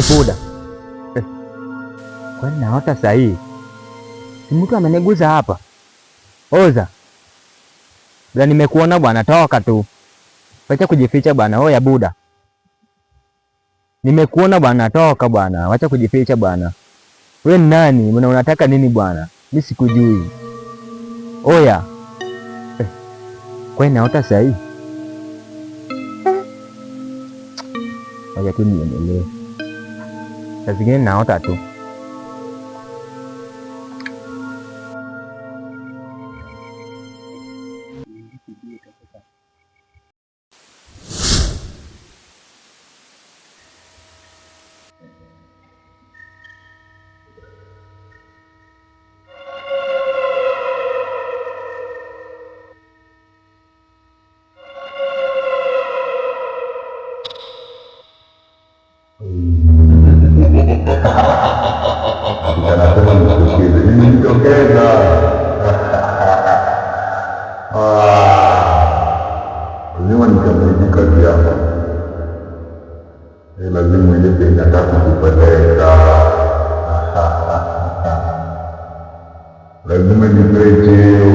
Buda, kwani naota sahihi? Si mtu ameniguza hapa? Oza bwana, nimekuona bwana, toka tu, wacha kujificha bwana. Oya Buda, nimekuona bwana, toka bwana, wacha kujificha bwana. We ni nani? Unataka nini bwana? Mimi sikujui. Oya kwani naota sahihi? Wacha tu niendelee. Saa zingine naota tu. Anasema msikize, nimejitokeza. Lazima nikamiliki kazi yako. Lazima ilipe, inataka kupeleka. Lazima nipe cheo.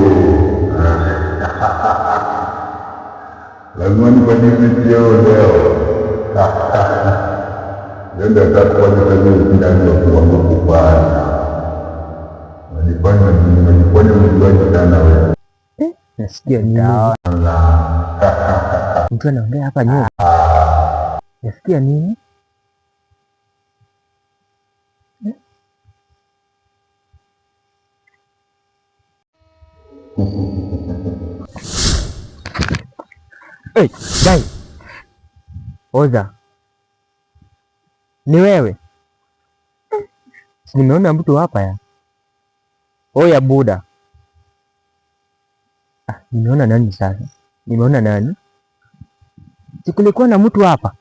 Lazima nipandishe cheo leo. Ndio atakufanya kazi ndani ya kiwango kufanya. Unajifanya mjuaji sana wewe. Nasikia nini? Mtu anaongea hapa nyuma. Nasikia nini? Hey, dai. Oza. Ni wewe? Nimeona mtu hapa ya. Oya Buda. Nimeona nani sasa? Nimeona nani? Sikulikuwa na mtu hapa.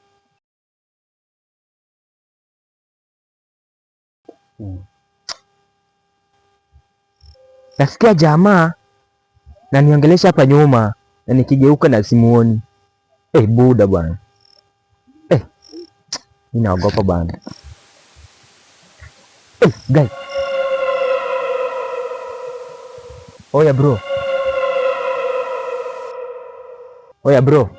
Nasikia jamaa na niongelesha hapa nyuma na nikigeuka na simuoni. Buda bwana. Mimi naogopa bwana. Guys. Oya bro. Oya bro.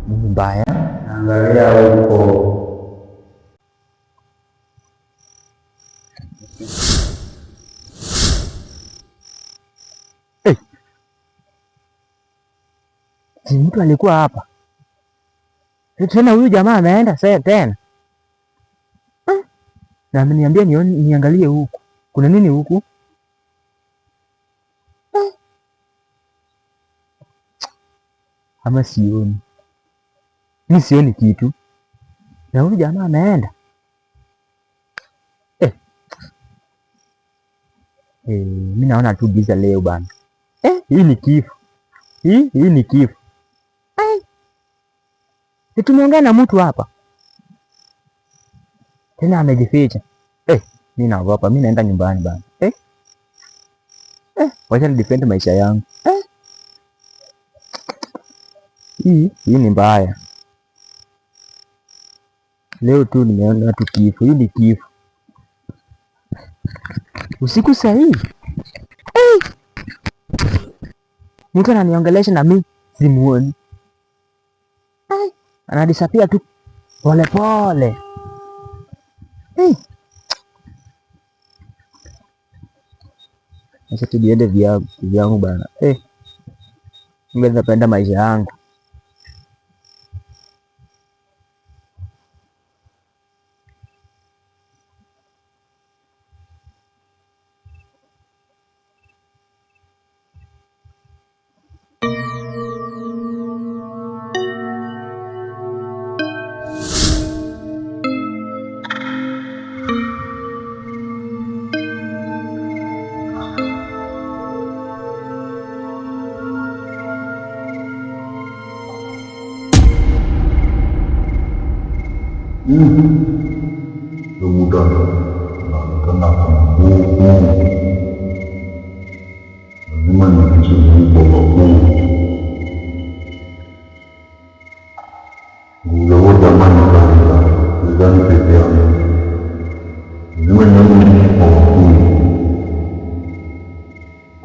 Nini mbaya? Angalia huko. Si mtu alikuwa hapa. Tena huyu jamaa ameenda sasa tena. Na ameniambia niangalie huku. Kuna nini huku? Ama sioni. Mimi sioni kitu. Na huyu jamaa ameenda. Mimi naona tu giza leo bana. Hii ni kifo. Hii ni kifo. Tumeongea na mtu hapa. Tena amejificha. Mimi naogopa. Mimi naenda nyumbani bana. Wacha ni defend maisha yangu. Hii ni mbaya. Leo tu nimeona tu kifo. Hii ni kifo. Usiku saa hii. Mtu ananiongelesha na mimi simuoni. Anadisapia tu pole pole. Acha tujiende vyangu bana. Mimi napenda maisha yangu. Kemudian naonekana nguvu lazima nikichezea nguvu nguvu jamani nadhani peke yangu lazima nione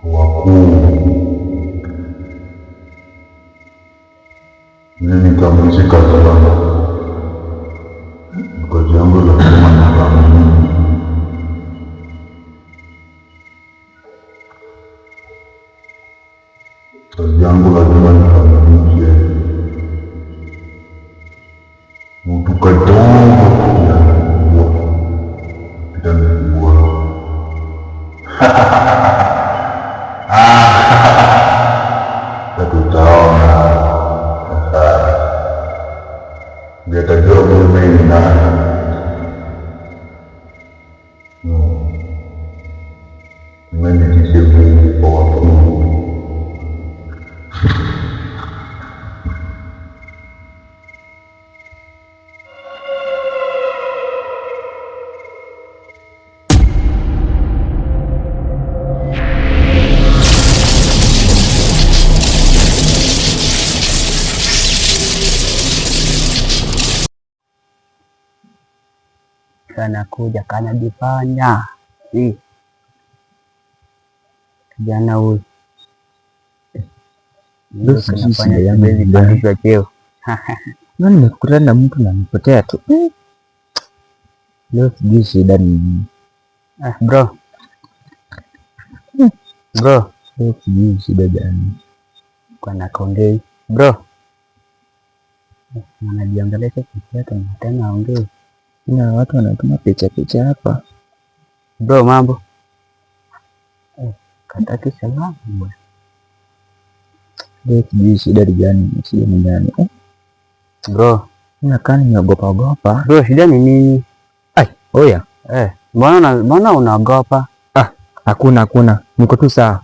kwa wakuu ili nikamalizika salama. Kwa jambo la kusema na ramani kazi yangu lazima nikamilishe. Mtu kadogo kitanisumbua. Tutaona ngetajua mimi ni nani. Nimejikisha Mungu kwa wakuu. Kanakuja kanajifanya kijana huyu kinafanya cheo. Nimekutana na mtu na nipotea tu leo, sijui shida ni bro, leo sijui shida gani kwa kaongei bro, anajiangalesha kitu na tena aongei na watu wanatuma picha hapa bro. Mambo kataki salamu bwana. Leo sijui shida gani, shida ni gani bro? Nakaa nimeogopa bro. Shida ni nini? Oya mbona unaogopa? Hakuna, niko tu sawa.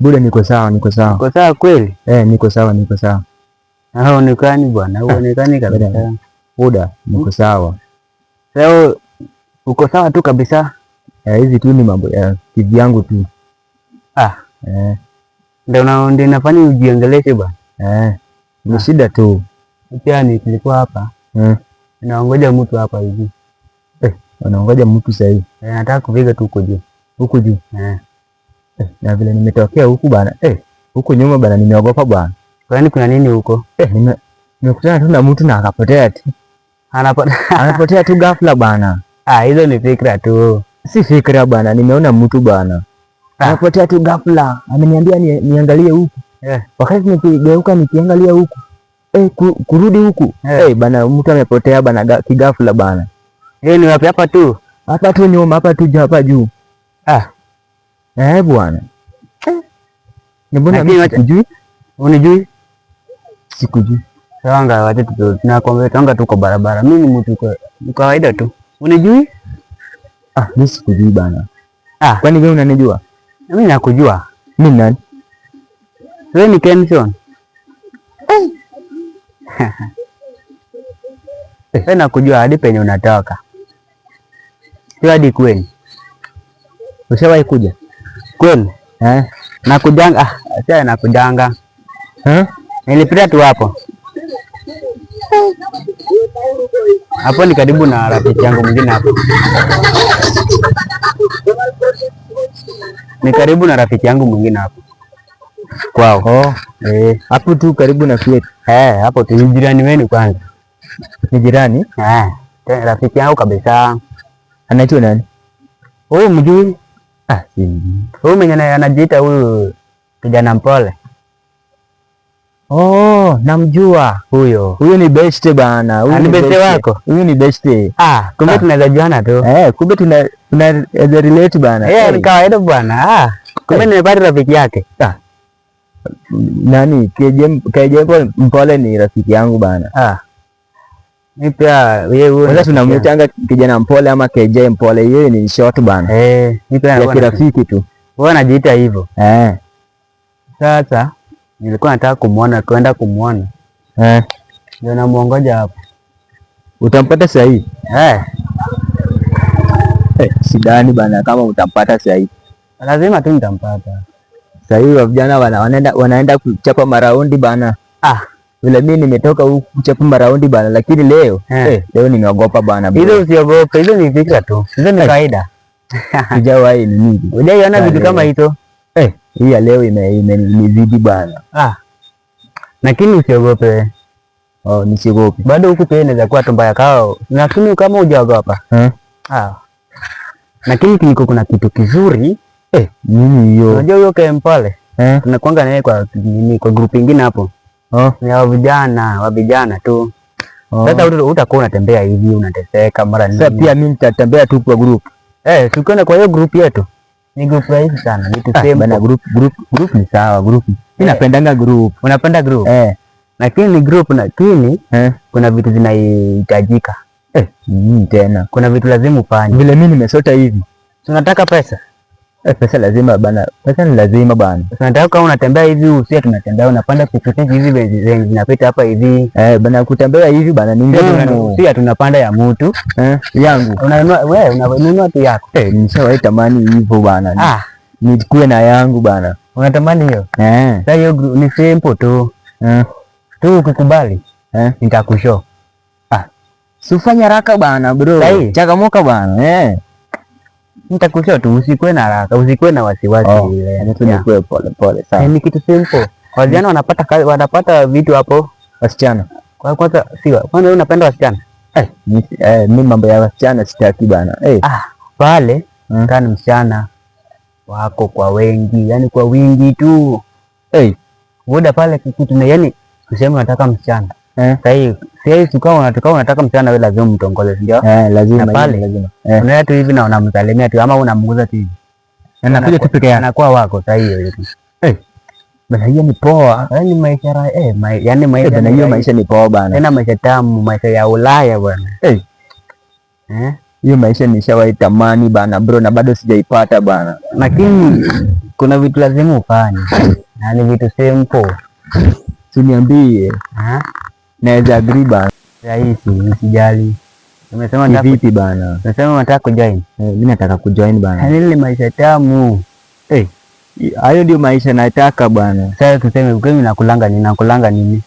Buda, niko sawa. Niko sawa kweli? Niko sawa. Haonekani bwana, huonekani kabisa. Buda, niko sawa. Leo uko sawa tu kabisa? Hizi tu ni mambo ya kivyangu tu. Ndio nafanya ujiangeleshe bwana. Ni shida tu. Pia nilikuwa hapa. Naongoja mtu hapa hivi. Wanaongoja mtu sasa hivi. Nataka kufika tu huko juu. Na vile nimetokea huku bana. Huko nyuma bana nimeogopa bana. Kwani kuna nini huko? Nimekutana tu na mtu na akapotea tu. Anapotea tu ghafla bana. Hizo ni fikra tu. Si fikra bana, nimeona mtu bana. Anapotea tu ghafla. Ameniambia niangalie huku. Wakati nikigeuka nikiangalia huku. Kurudi huku. Bana, mtu amepotea bana kighafla bana. Ni wapi? Hapa tu. Hapa tu nyuma, hapa juu. Bwana. Mbona mimi sikujui? Unijui? Sikujui. Sanga wacha tunakwambia tanga tuko barabara. Mimi ni mtu kwa kawaida tu. Unijui? Mimi sikujui bana. Kwani wewe unanijua? Mimi nakujua. Mimi nani? Wewe ni Kenson. Wewe nakujua hadi penye unatoka. Sio hadi kwenu. Ushawahi kuja? Kwenu? Nakujanga. Sasa nakujanga. Nilipita tu hapo. Hapo ni karibu na rafiki yangu mwingine hapo. Ni karibu na rafiki yangu mwingine hapo. Kwao. Hapo tu karibu na kwetu. Hapo tu jirani wenu kwanza. Ni jirani? Rafiki yangu kabisa. Anaitwa nani? Huyu mjui? Huyu mwenye anajiita huyu kijana mpole. Namjua huyo. Huyo ni best bana. Ni best wako? Huyo ni best. Kumbe tunaweza juana tu. Kumbe tunaweza relate bana. Ni kawaida bwana. Kumbe nimepata rafiki yake. Nani? KJ Mpole ni rafiki yangu bana. Mimi pia wewe sasa tunamwitanga kijana mpole ama KJ Mpole, yeye ni short bana. Mimi pia ya kirafiki tu. Wewe unajiita hivyo. Sasa nilikuwa nataka kumuona, kwenda kumuona. Ndio namuongoja hapo. Utampata saa hii? Sidani bana kama utampata saa hii. Lazima tu nitampata. Saa hii vijana wanaenda kuchapa maraundi bana. Vile mimi nimetoka huku kuchapa maraundi bana, lakini leo leo nimeogopa bana. Hizo usiogope, hizo ni fikra tu. Hizo ni kawaida. Sijawahi nini. Unaiona vitu kama hizo? Hii ya leo imenizidi bana. Lakini usiogope. Nisiogope. Bado huku pia inaweza kuwa mbaya kao. Lakini kama hujaogopa. Lakini kiko kuna kitu kizuri. Nini hiyo? Unajua huyo KJ Mpole? Tunakuanga naye kwa group nyingine hapo. Ni wa vijana tu. Sasa utakuwa unatembea hivi unateseka mara nini. Sasa pia mimi nitatembea tu kwa group. Tukiona kwa hiyo group yetu. Ni group rahisi sana. Vitu same bana, group ni sawa, group. Mimi napendanga group. Unapenda group? Lakini ni group lakini kuna vitu zinahitajika. Tena. Kuna vitu lazima ufanye. Vile mimi nimesota hivi. Tunataka pesa. Pesa lazima bana. Pesa ni lazima bana. Tunataka kama unatembea hivi usia tunatembea unapanda pikipiki hivi zinapita hapa hivi. Bana kutembea hivi bana ni ngumu. Usia tunapanda ya mtu yangu. Unanunua tu yako. Nishawahi tamani hivyo bana. Nikuwe na yangu bana. Unatamani hiyo? Sasa hiyo ni simple tu. Tu ukikubali nitakushow. Sifanya haraka bana bro. Changamoka bana. Nitakushow tu, usikuwe na haraka, usikuwe na wasiwasi ile. Nikuwe pole pole sana. Ni kitu simple. Wasichana wanapata vitu hapo. Wasichana. Kwanza wewe unapenda wasichana? Mimi mambo ya wasichana sitaki bana. Pale kana msichana wako kwa wengi, yani kwa wingi tu. Muda pale kitu na yani kusema unataka msichana. Sasa unataka msichana wewe lazima mtongole ndio? Lazima lazima. Unaenda tu hivi na unamsalimia tu ama unamguza tu hivi. Anakuja tu peke yake. Anakuwa wako sasa hiyo. Bana hiyo ni poa. Yani maisha yani maisha bana hiyo maisha ni poa bana. Tena maisha tamu, maisha ya Ulaya bwana. Hiyo maisha nishawahi tamani bana bro na bado sijaipata bana. Lakini kuna vitu lazima ufanye. Na ni vitu simple. Usiniambie. Naweza agree bana. Rahisi, usijali. Umesema nataka vipi bana? Umesema nataka kujoin. Mimi nataka kujoin bana. Ni maisha tamu. Hayo ndio maisha nataka bana. Sasa tuseme ukimi nakulanga nini?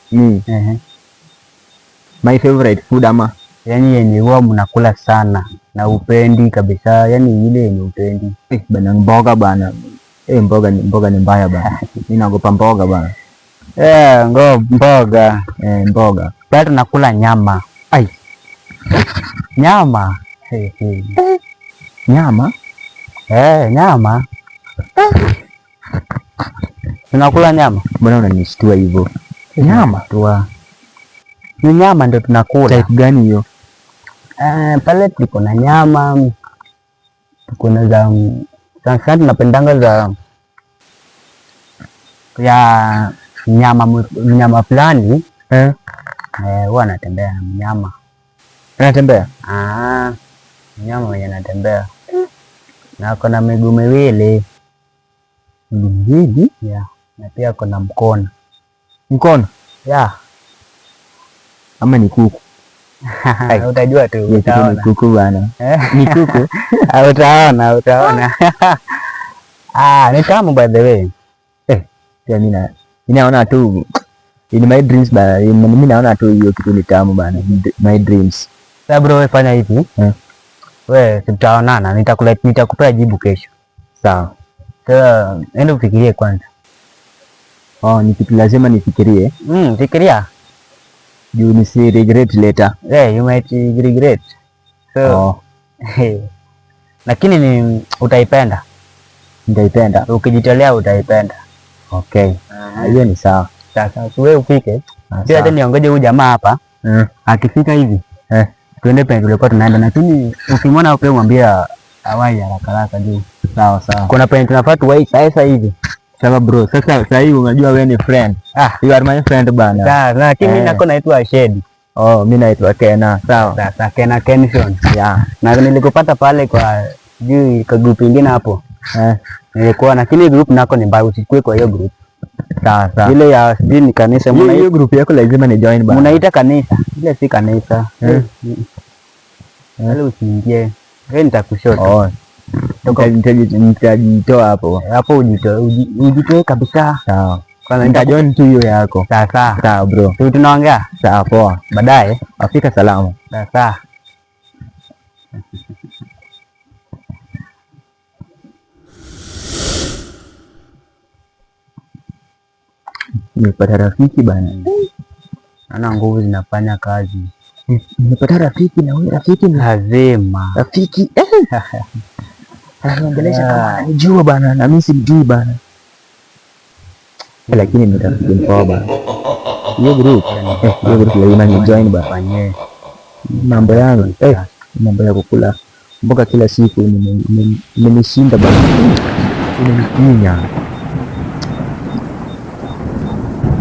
My favorite food ama yani yenye huwa mnakula sana na upendi kabisa, yani ile yenye upendi. Bana mboga bana. Mboga ni mbaya bana. Mimi naogopa mboga bana. Mboga. Mboga. Bado nakula nyama. Nyama. Nyama? Nyama. Tunakula nyama. Mbona unanishtua hivyo? Nyama tu. Ni nyama ndio tunakula. Type gani hiyo? Pale tuko na nyama. Kuna za sana tunapendanga za ya nyama fulani. Huwa anatembea mnyama. Anatembea? Mnyama mwenye anatembea. Na ako na miguu miwili. Na pia ako na mkono. Mkono? Ama ni kuku? Utajua tu, utaona. Ni kuku bana. Ni kuku. Utaona. Ni tamu by the way. Ya mimi naona tu in my dreams bana. Mimi naona tu hiyo kitu ni tamu bana. My dreams. Sasa bro, wewe fanya hivi. Wewe tutaonana, nitakupea jibu kesho. Sawa. Sasa enda ufikirie kwanza. Ni kitu lazima nifikirie. Fikiria. You nisi regret later. You might regret. So, lakini utaipenda. Nitaipenda. Ukijitolea utaipenda. Okay. Hiyo ni sawa. Sasa wewe upike. Pia hata niongoje huyu jamaa hapa. Akifika hivi. Tuende penye tulikuwa tunaenda, lakini ukimwona upe mwambie awai haraka juu. Sawa. Kuna penye tunafaa tuwai sasa hivi. Sawa bro. Sasa hivi unajua wewe ni friend. You are my friend bana. Sawa, lakini mimi nako naitwa Shedi. Mimi naitwa Kena. Sawa. Sasa Kena Kenson. Na nilikupata pale kwa juu kwa group nyingine hapo. Nilikuwa lakini group nako ni mbaya, usikue kwa hiyo group. Sawa. Ile ya sijui ni kanisa, hiyo group yako lazima ni join bana. Mnaita kanisa. Ile si kanisa. Wale usiingie. Wewe nitakushota. Nitajitoa hapo. Hapo ujitoe kabisa. Sawa. Kwanza nitajoin tu hiyo yako. Sawa bro. Tunaongea. Sawa poa. Baadaye afika salama. Sawa. Nimepata rafiki bana. Ana nguvu zinafanya kazi. Nimepata rafiki na huyu rafiki ni lazima. Rafiki. Anaongelesha kama anijua bana na mimi simjui bana. Lakini ni rafiki mpoa bana. Hiyo group lazima ni join bana. Mambo yangu mambo ya kukula mboga kila siku nimenishinda bana. Nimenipinya.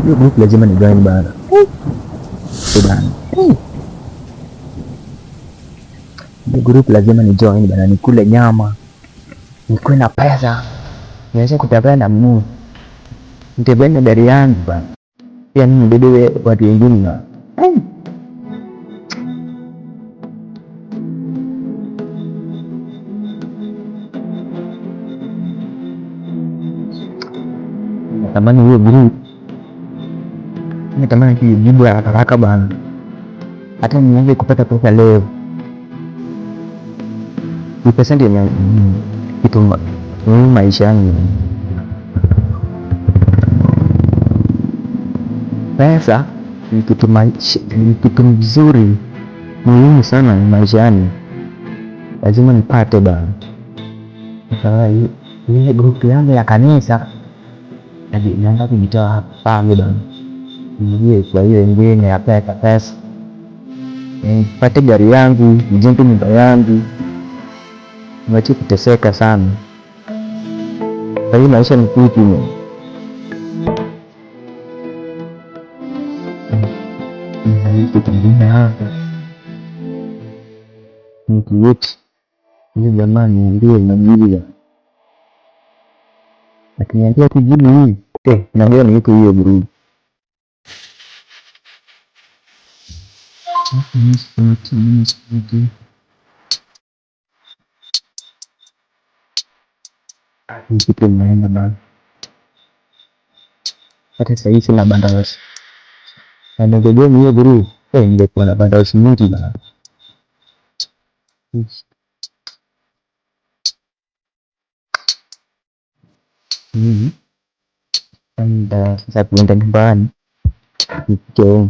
Hiyo group lazima ni join bana. Bana. Hiyo group lazima ni join bana, nikule nyama. Nikuwe na pesa. Niweze kutembea na Mungu. Nitembee na gari yangu bana. Pia nibebe watu wengine na. Natamani hiyo group. Natamani kujibu haraka bana. Hata nianze kupata pesa leo. Ni pesa ndio kitu maisha yangu. Pesa ni kitu mzuri muhimu sana maishani. Lazima nipate bana. Sasa hii group yangu ya kanisa naanza kujitoa hapa bana. Niingie kwa hiyo ingine ya pesa. Nipate gari yangu, nijenge nyumba yangu. Niwache kuteseka sana. Kwa hiyo maisha ni fupi mno. Nikiishi kingine hapa. Nikiishi. Hiyo jamaa niambie najibu. Akiniambia kujibu hii. Naambia niko hiyo group. Kitu naenda bana. Hata sasa hivi sina bandaosi. Na ningejua hiyo group, ningekuwa na bandaosi mingi bana. Sasa kuenda nyumbani. Ndio.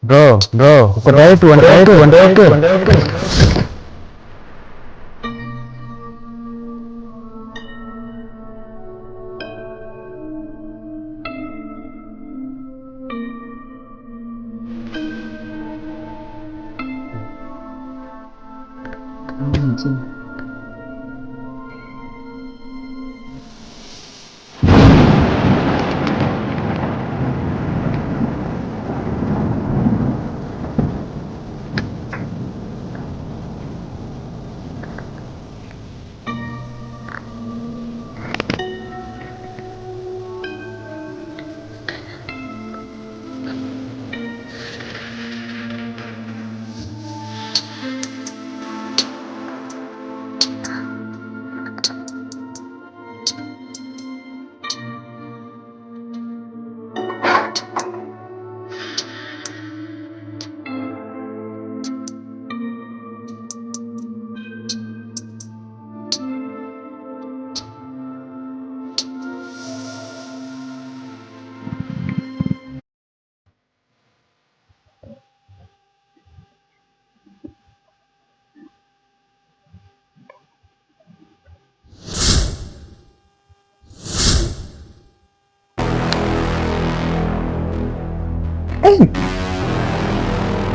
Bro, uko tayari tuondoke?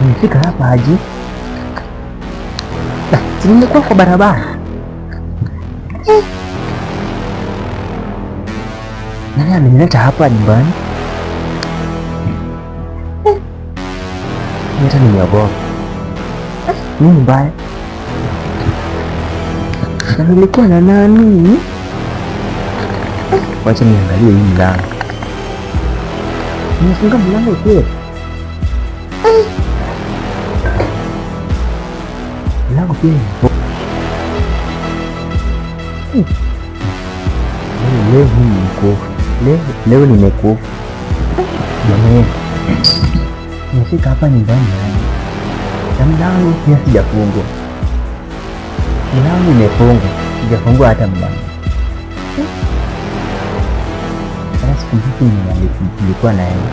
Nimefika hapa aje? Si nimekuwa kwa barabara. Nani amenileta hapa nyumbani? Hata nimeogopa. Nini mbaya? Na nilikuwa na nani? Wacha niangalie hii mlango. Nimefunga mlango pia. Mlango pia. Leo nimekufa. Leo nimekufa. Jamani. Nimefika hapa nyumbani yani. Na mlango pia sijafungwa. Mlango umefungwa. Sijafungua hata mlango. Sasa sikumbuki nilikuwa na yeye.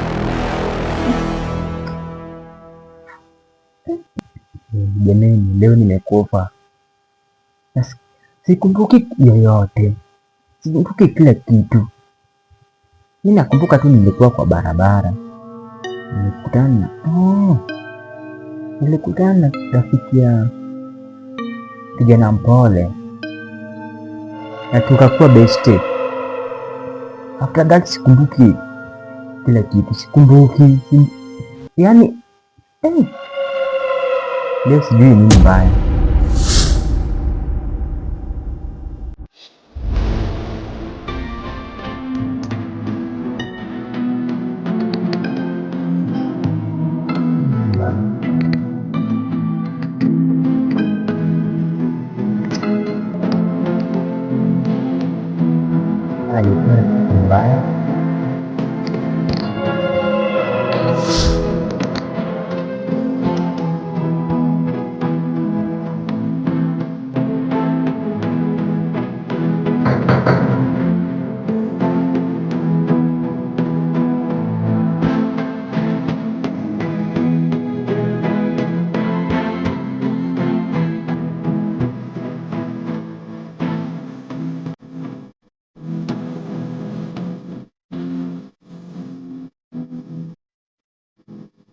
Jamani, leo nimekufa. Sikumbuki yoyote. Sikumbuki kila kitu. Mimi nakumbuka tu nilikuwa kwa barabara. Nilikutana na rafiki ya kijana mpole na tukakuwa best. After that sikumbuki kila kitu, sikumbuki yani leo sijui nini mbaya. Mbaya.